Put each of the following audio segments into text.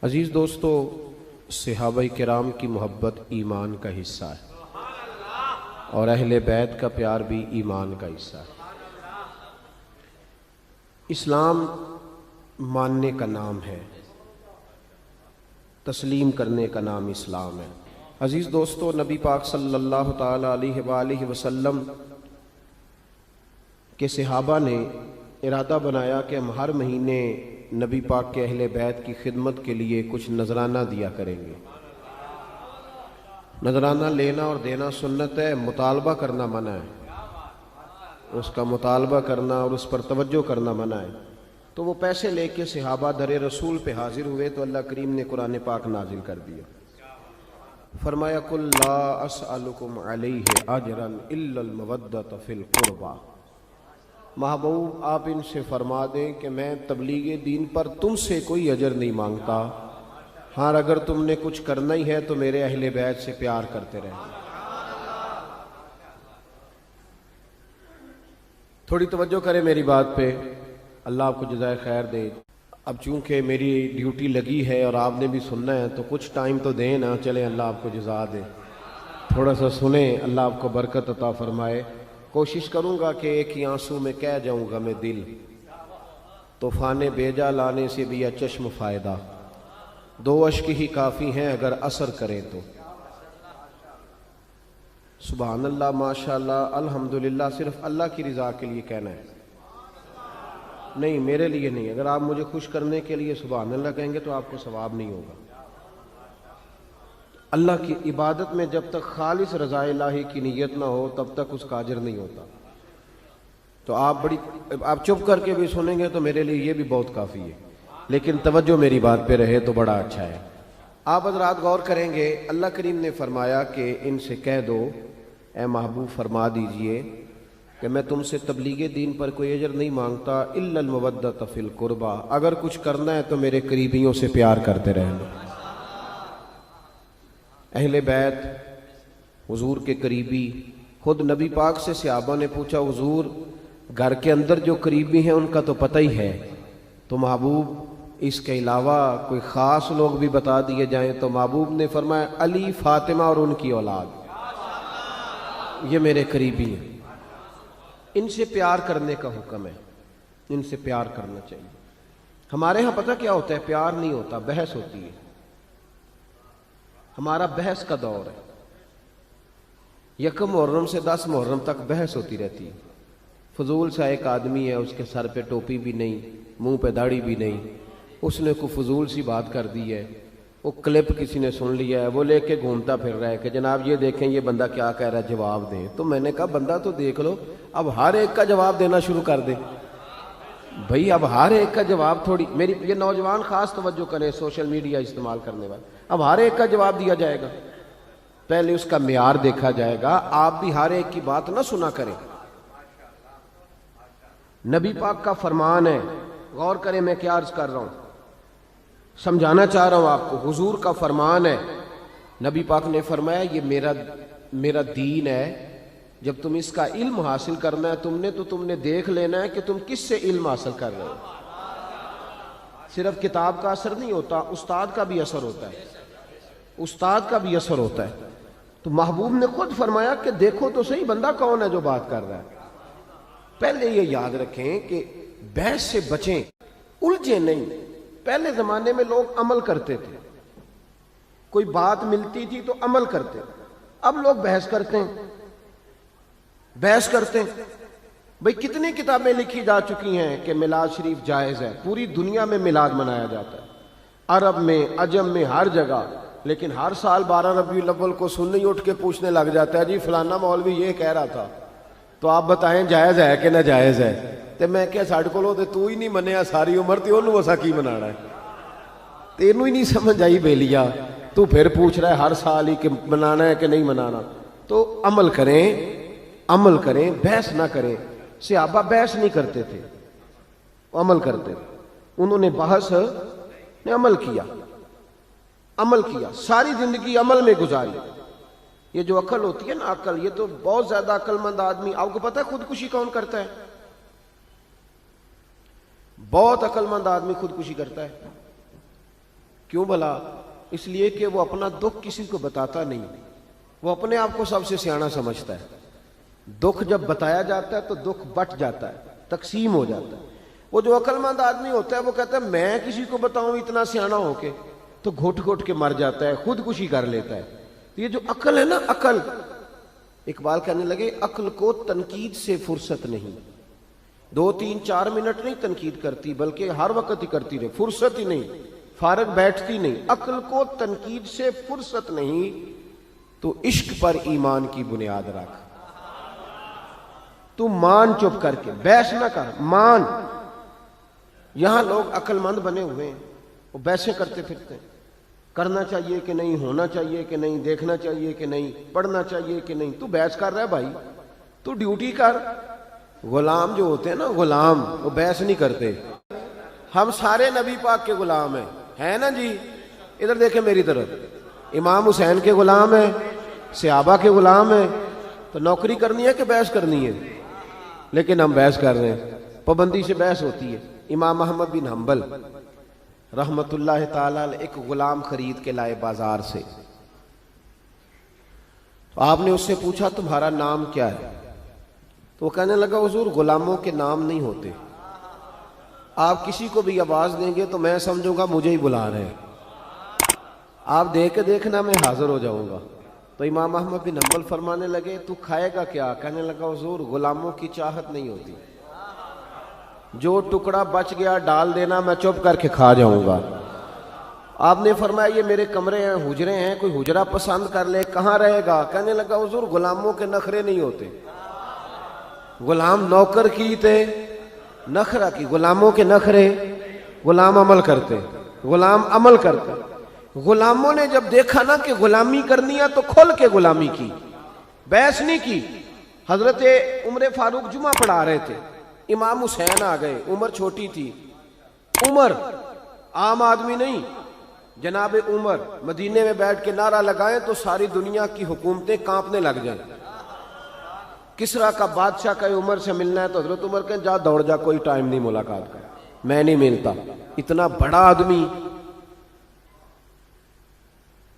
عزیز دوستو، صحابہ کرام کی محبت ایمان کا حصہ ہے اور اہل بیت کا پیار بھی ایمان کا حصہ ہے۔ اسلام ماننے کا نام ہے، تسلیم کرنے کا نام اسلام ہے۔ عزیز دوستو، نبی پاک صلی اللہ تعالی علیہ وآلہ وسلم کے صحابہ نے ارادہ بنایا کہ ہم ہر مہینے نبی پاک کے اہل بیت کی خدمت کے لیے کچھ نذرانہ دیا کریں گے۔ نذرانہ لینا اور دینا سنت ہے، مطالبہ کرنا منع ہے۔ اس کا مطالبہ کرنا اور اس پر توجہ کرنا منع ہے۔ تو وہ پیسے لے کے صحابہ در رسول پہ حاضر ہوئے تو اللہ کریم نے قرآن پاک نازل کر دیا۔ فرمایا قل لا اسألکم علیہ اجرا الا المودۃ فی القربى، محبوب آپ ان سے فرما دیں کہ میں تبلیغ دین پر تم سے کوئی اجر نہیں مانگتا، ہاں اگر تم نے کچھ کرنا ہی ہے تو میرے اہل بیت سے پیار کرتے رہنا۔ تھوڑی توجہ کریں میری بات پہ، اللہ آپ کو جزائے خیر دے۔ اب چونکہ میری ڈیوٹی لگی ہے اور آپ نے بھی سننا ہے تو کچھ ٹائم تو دیں نا، چلیں اللہ آپ کو جزا دے، تھوڑا سا سنیں، اللہ آپ کو برکت عطا فرمائے۔ کوشش کروں گا کہ ایک ہی آنسو میں کہہ جاؤں گا میں دل، طوفان بیجا لانے سے بھی چشم فائدہ، دو اشک ہی کافی ہیں اگر اثر کریں تو۔ سبحان اللہ، ماشاءاللہ، الحمدللہ، صرف اللہ کی رضا کے لیے کہنا ہے، نہیں میرے لیے نہیں۔ اگر آپ مجھے خوش کرنے کے لیے سبحان اللہ کہیں گے تو آپ کو ثواب نہیں ہوگا۔ اللہ کی عبادت میں جب تک خالص رضا الہی کی نیت نہ ہو تب تک اس کا اجر نہیں ہوتا۔ تو آپ چپ کر کے بھی سنیں گے تو میرے لیے یہ بھی بہت کافی ہے، لیکن توجہ میری بات پہ رہے تو بڑا اچھا ہے۔ آپ حضرات غور کریں گے، اللہ کریم نے فرمایا کہ ان سے کہہ دو، اے محبوب فرما دیجئے کہ میں تم سے تبلیغ دین پر کوئی اجر نہیں مانگتا، الا المودۃ فی القربى، اگر کچھ کرنا ہے تو میرے قریبیوں سے پیار کرتے رہنا۔ اہل بیت حضور کے قریبی، خود نبی پاک سے صحابہ نے پوچھا حضور گھر کے اندر جو قریبی ہیں ان کا تو پتہ ہی ہے، تو محبوب اس کے علاوہ کوئی خاص لوگ بھی بتا دیے جائیں؟ تو محبوب نے فرمایا علی، فاطمہ اور ان کی اولاد، یہ میرے قریبی ہیں، ان سے پیار کرنے کا حکم ہے، ان سے پیار کرنا چاہیے۔ ہمارے ہاں پتہ کیا ہوتا ہے؟ پیار نہیں ہوتا، بحث ہوتی ہے۔ ہمارا بحث کا دور ہے، یکم محرم سے 10 محرم تک بحث ہوتی رہتی ہے۔ فضول سا ایک آدمی ہے، اس کے سر پہ ٹوپی بھی نہیں، منہ پہ داڑھی بھی نہیں، اس نے کوئی فضول سی بات کر دی ہے، وہ کلپ کسی نے سن لیا ہے، وہ لے کے گھومتا پھر رہا ہے کہ جناب یہ دیکھیں یہ بندہ کیا کہہ رہا ہے، جواب دیں۔ تو میں نے کہا بندہ تو دیکھ لو، اب ہر ایک کا جواب دینا شروع کر دیں بھائی، اب ہر ایک کا جواب تھوڑی، میری یہ نوجوان خاص توجہ کریں، سوشل میڈیا استعمال کرنے والے، اب ہر ایک کا جواب دیا جائے گا؟ پہلے اس کا معیار دیکھا جائے گا۔ آپ بھی ہر ایک کی بات نہ سنا کریں۔ نبی پاک کا فرمان ہے، غور کریں میں کیا عرض کر رہا ہوں، سمجھانا چاہ رہا ہوں آپ کو۔ حضور کا فرمان ہے، نبی پاک نے فرمایا یہ میرا دین ہے، جب تم اس کا علم حاصل کرنا ہے تو تم نے دیکھ لینا ہے کہ تم کس سے علم حاصل کر رہے ہو۔ صرف کتاب کا اثر نہیں ہوتا، استاد کا بھی اثر ہوتا ہے، استاد کا بھی اثر ہوتا ہے۔ تو محبوب نے خود فرمایا کہ دیکھو تو صحیح بندہ کون ہے جو بات کر رہا ہے۔ پہلے یہ یاد رکھیں کہ بحث سے بچیں، الجھیں نہیں۔ پہلے زمانے میں لوگ عمل کرتے تھے، کوئی بات ملتی تھی تو عمل کرتے، اب لوگ بحث کرتے ہیں، بحث کرتے ہیں۔ بھئی کتنی کتابیں لکھی جا چکی ہیں کہ میلاد شریف جائز ہے، پوری دنیا میں میلاد منایا جاتا ہے، عرب میں، عجم میں، ہر جگہ، لیکن ہر سال 12 ربیع الاول کو سنی اٹھ کے پوچھنے لگ جاتا ہے جی فلانا مولوی یہ کہہ رہا تھا، تو آپ بتائیں جائز ہے کہ ناجائز ہے؟ تے میں کیا ساڈے کولوں تے تو ہی نہیں منیا ساری عمر، تے انہوں اسا کی منانا ہے؟ تینوں ہی نہیں سمجھ آئی بیلیا، تو پھر پوچھ رہا ہے ہر سال ہی کہ منانا ہے کہ نہیں منانا۔ تو عمل کریں، عمل کریں، بحث نہ کریں۔ صحابہ بحث نہیں کرتے تھے، عمل کرتے تھے۔ انہوں نے بحث نے عمل کیا، عمل کیا، ساری زندگی عمل میں گزاری۔ یہ جو عقل ہوتی ہے نا، عقل، یہ تو بہت زیادہ عقل مند آدمی، آپ کو پتہ ہے خودکشی کون کرتا ہے؟ بہت عقل مند آدمی خودکشی کرتا ہے۔ کیوں بھلا؟ اس لیے کہ وہ اپنا دکھ کسی کو بتاتا نہیں، وہ اپنے آپ کو سب سے سیاںا سمجھتا ہے۔ دکھ جب بتایا جاتا ہے تو دکھ بٹ جاتا ہے، تقسیم ہو جاتا ہے۔ وہ جو عقل مند آدمی ہوتا ہے وہ کہتا ہے میں کسی کو بتاؤں اتنا سیاںا ہو کے، تو گھٹ گھٹ کے مر جاتا ہے، خودکشی کر لیتا ہے۔ تو یہ جو عقل ہے نا، عقل، اقبال کہنے لگے عقل کو تنقید سے فرصت نہیں، 2 3 4 منٹ نہیں تنقید کرتی، بلکہ ہر وقت ہی کرتی رہے، فرصت ہی نہیں، فارغ بیٹھتی نہیں۔ عقل کو تنقید سے فرصت نہیں، تو عشق پر ایمان کی بنیاد رکھ۔ تو مان چپ کر کے، بحث نہ کر، مان۔ یہاں لوگ عقل مند بنے ہوئے ہیں، وہ بحثیں کرتے پھرتے ہیں، کرنا چاہیے کہ نہیں، ہونا چاہیے کہ نہیں، دیکھنا چاہیے کہ نہیں، پڑھنا چاہیے کہ نہیں۔ تو بحث کر رہا ہے بھائی، تو ڈیوٹی کر۔ غلام جو ہوتے ہیں نا، غلام، وہ بحث نہیں کرتے۔ ہم سارے نبی پاک کے غلام ہیں نا جی؟ ادھر دیکھیں میری طرف، امام حسین کے غلام ہیں، صحابہ کے غلام ہیں، تو نوکری کرنی ہے کہ بحث کرنی ہے؟ لیکن ہم بحث کر رہے ہیں، پابندی سے بحث ہوتی ہے۔ امام احمد بن حنبل رحمت اللہ تعالی علیہ ایک غلام خرید کے لائے بازار سے، تو آپ نے اس سے پوچھا تمہارا نام کیا ہے؟ تو وہ کہنے لگا حضور غلاموں کے نام نہیں ہوتے، آپ کسی کو بھی آواز دیں گے تو میں سمجھوں گا مجھے ہی بلا رہے ہیں، آپ دے کے دیکھنا میں حاضر ہو جاؤں گا۔ تو امام احمد بن حنبل فرمانے لگے تو کھائے گا کیا؟ کہنے لگا حضور غلاموں کی چاہت نہیں ہوتی، جو ٹکڑا بچ گیا ڈال دینا، میں چپ کر کے کھا جاؤں گا۔ آپ نے فرمایا یہ میرے کمرے ہیں، حجرے ہیں، کوئی حجرہ پسند کر لے، کہاں رہے گا؟ کہنے لگا حضور غلاموں کے نخرے نہیں ہوتے، غلام نوکر کی تھے نخرہ کی، غلاموں کے نخرے، غلام عمل کرتے، غلام عمل کرتے۔ غلاموں نے جب دیکھا نا کہ غلامی کرنی ہے تو کھل کے غلامی کی، بحث نہیں کی۔ حضرت عمر فاروق جمعہ پڑھا رہے تھے، امام حسین آ گئے، عمر چھوٹی تھی، عمر عام آدمی نہیں، جناب عمر مدینے میں بیٹھ کے نعرہ لگائیں تو ساری دنیا کی حکومتیں کانپنے لگ جائیں۔ کسرا کا بادشاہ کا عمر سے ملنا ہے تو حضرت عمر کہیں جا دوڑ جا، کوئی ٹائم نہیں ملاقات کا، میں نہیں ملتا۔ اتنا بڑا آدمی۔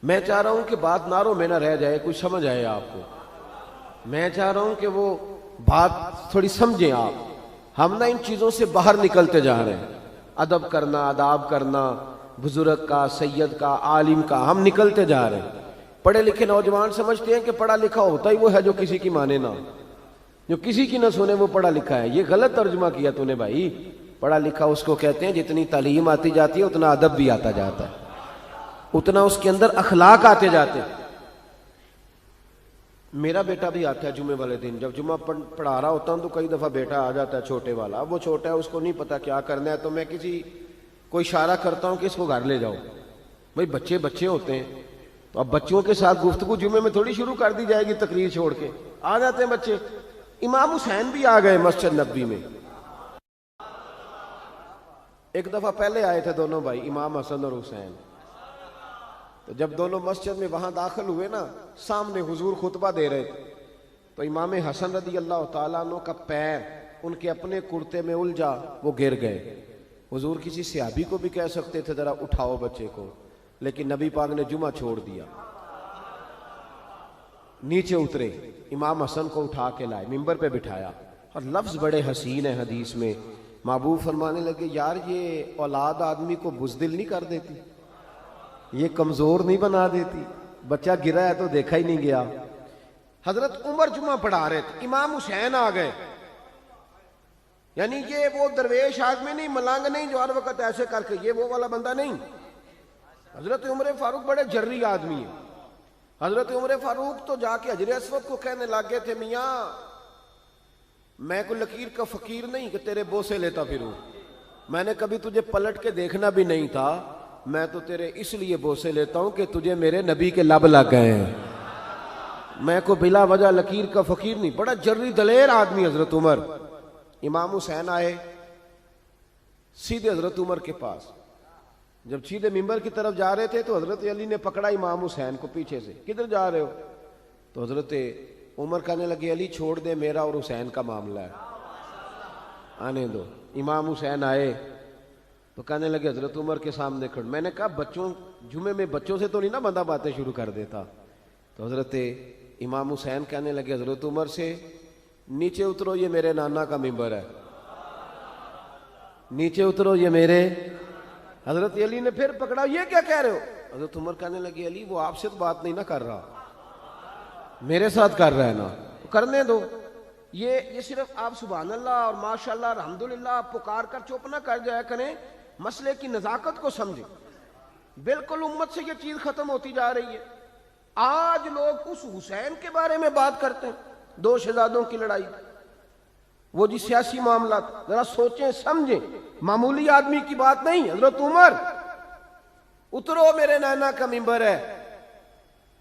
میں چاہ رہا ہوں کہ بات نعروں میں نہ رہ جائے، کوئی سمجھ آئے آپ کو۔ میں چاہ رہا ہوں کہ وہ بات تھوڑی سمجھیں آپ۔ ہم نہ ان چیزوں سے باہر نکلتے جا رہے ہیں، ادب کرنا، آداب کرنا، بزرگ کا، سید کا، عالم کا، ہم نکلتے جا رہے ہیں۔ پڑھے لکھے نوجوان سمجھتے ہیں کہ پڑھا لکھا ہوتا ہی وہ ہے جو کسی کی مانے نہ، جو کسی کی نہ سنے وہ پڑھا لکھا ہے۔ یہ غلط ترجمہ کیا تو نے بھائی۔ پڑھا لکھا اس کو کہتے ہیں جتنی تعلیم آتی جاتی ہے اتنا ادب بھی آتا جاتا ہے، اتنا اس کے اندر اخلاق آتے جاتے ہیں۔ میرا بیٹا بھی آتا ہے جمعے والے دن، جب جمعہ پڑھا رہا ہوتا ہوں تو کئی دفعہ بیٹا آ جاتا ہے چھوٹے والا، وہ چھوٹا ہے اس کو نہیں پتا کیا کرنا ہے، تو میں کوئی اشارہ کرتا ہوں کہ اس کو گھر لے جاؤ۔ بھائی بچے بچے ہوتے ہیں، تو اب بچوں کے ساتھ گفتگو جمعے میں تھوڑی شروع کر دی جائے گی، تقریر چھوڑ کے آ جاتے ہیں بچے۔ امام حسین بھی آ گئے مسجد نبوی میں۔ ایک دفعہ پہلے آئے تھے دونوں بھائی، امام حسن اور حسین، تو جب دونوں مسجد میں وہاں داخل ہوئے نا، سامنے حضور خطبہ دے رہے تھے، تو امام حسن رضی اللہ تعالیٰ عنہ کا پیر ان کے اپنے کرتے میں الجھا، وہ گر گئے۔ حضور کسی صحابی کو بھی کہہ سکتے تھے ذرا اٹھاؤ بچے کو، لیکن نبی پاک نے جمعہ چھوڑ دیا۔ نیچے اترے، امام حسن کو اٹھا کے لائے، ممبر پہ بٹھایا، اور لفظ بڑے حسین ہیں حدیث میں۔ محبوب فرمانے لگے یار یہ اولاد آدمی کو بزدل نہیں کر دیتی، یہ کمزور نہیں بنا دیتی، بچہ گرا ہے تو دیکھا ہی نہیں گیا۔ حضرت عمر جمعہ پڑھا رہے تھے، امام حسین آ گئے۔ یعنی یہ وہ درویش آدمی نہیں، ملنگ نہیں جو ہر وقت ایسے کر کے، یہ وہ والا بندہ نہیں۔ حضرت عمر فاروق بڑے جری آدمی ہیں۔ حضرت عمر فاروق تو جا کے حجر اسود کو کہنے لگے تھے میاں میں کوئی لکیر کا فقیر نہیں کہ تیرے بوسے لیتا پھروں، میں نے کبھی تجھے پلٹ کے دیکھنا بھی نہیں تھا، میں تو تیرے اس لیے بوسے لیتا ہوں کہ تجھے میرے نبی کے لب لگ گئے ہیں، میں کو بلا وجہ لکیر کا فقیر نہیں۔ بڑا جری دلیر آدمی حضرت عمر۔ امام حسین آئے سیدھے حضرت عمر کے پاس، جب سیدھے ممبر کی طرف جا رہے تھے تو حضرت علی نے پکڑا امام حسین کو پیچھے سے، کدھر جا رہے ہو؟ تو حضرت عمر کہنے لگے علی چھوڑ دے، میرا اور حسین کا معاملہ ہے، آنے دو۔ امام حسین آئے، تو کہنے لگے حضرت عمر کے سامنے کھڑ. میں نے کہا بچوں جمعے میں بچوں سے تو نہیں نا بندہ باتیں شروع کر دیتا. تو حضرت امام حسین کہنے لگے حضرت عمر سے, نیچے اترو, یہ میرے نانا کا ممبر ہے, نیچے اترو, یہ میرے. حضرت علی نے پھر پکڑا, یہ کیا کہہ رہے ہو؟ حضرت عمر کہنے لگے علی وہ آپ سے تو بات نہیں نہ کر رہا, میرے ساتھ کر رہا ہے نا, کرنے دو. یہ صرف آپ سبحان اللہ اور ماشاءاللہ الحمدللہ پکار کر چپ نہ کر جایا کریں, مسئلے کی نزاکت کو سمجھیں. بالکل امت سے یہ چیز ختم ہوتی جا رہی ہے. آج لوگ اس حسین کے بارے میں بات کرتے ہیں, 2 شہزادوں کی لڑائی, وہ جی سیاسی معاملات. ذرا سوچیں سمجھیں, معمولی آدمی کی بات نہیں. حضرت عمر اترو, میرے نانا کا ممبر ہے.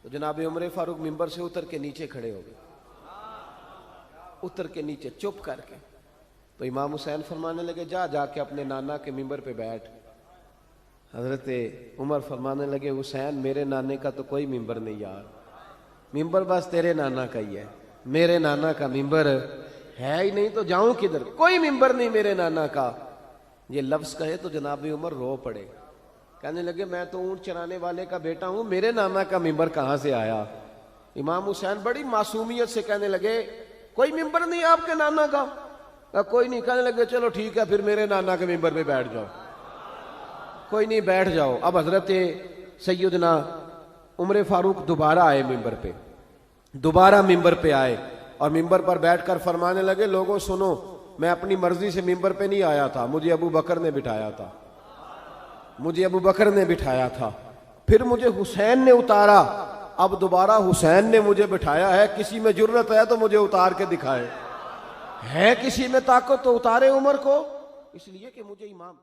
تو جناب عمر فاروق ممبر سے اتر کے نیچے کھڑے ہو گئے, اتر کے نیچے چپ کر کے. تو امام حسین فرمانے لگے جا کے اپنے نانا کے ممبر پہ بیٹھ. حضرت عمر فرمانے لگے حسین میرے نانے کا تو کوئی ممبر نہیں یار, ممبر بس تیرے نانا کا ہی ہے, میرے نانا کا ممبر ہے ہی نہیں, تو جاؤں کدھر, کوئی ممبر نہیں میرے نانا کا. یہ لفظ کہے تو جناب عمر رو پڑے, کہنے لگے میں تو اونٹ چرانے والے کا بیٹا ہوں, میرے نانا کا ممبر کہاں سے آیا. امام حسین بڑی معصومیت سے کہنے لگے کوئی ممبر نہیں آپ کے نانا کا؟ کوئی نہیں. کہنے لگے چلو ٹھیک ہے پھر میرے نانا کے ممبر پہ بیٹھ جاؤ. کوئی نہیں, بیٹھ جاؤ. اب حضرت سیدنا عمر فاروق دوبارہ آئے ممبر پہ, دوبارہ ممبر پہ آئے اور ممبر پر بیٹھ کر فرمانے لگے لوگوں سنو, میں اپنی مرضی سے ممبر پہ نہیں آیا تھا, مجھے ابو بکر نے بٹھایا تھا, مجھے ابو بکر نے بٹھایا تھا, پھر مجھے حسین نے اتارا, اب دوبارہ حسین نے مجھے بٹھایا ہے. کسی میں جرت ہے تو مجھے اتار کے دکھائے, ہے کسی میں طاقت تو اتارے عمر کو, اس لیے کہ مجھے امام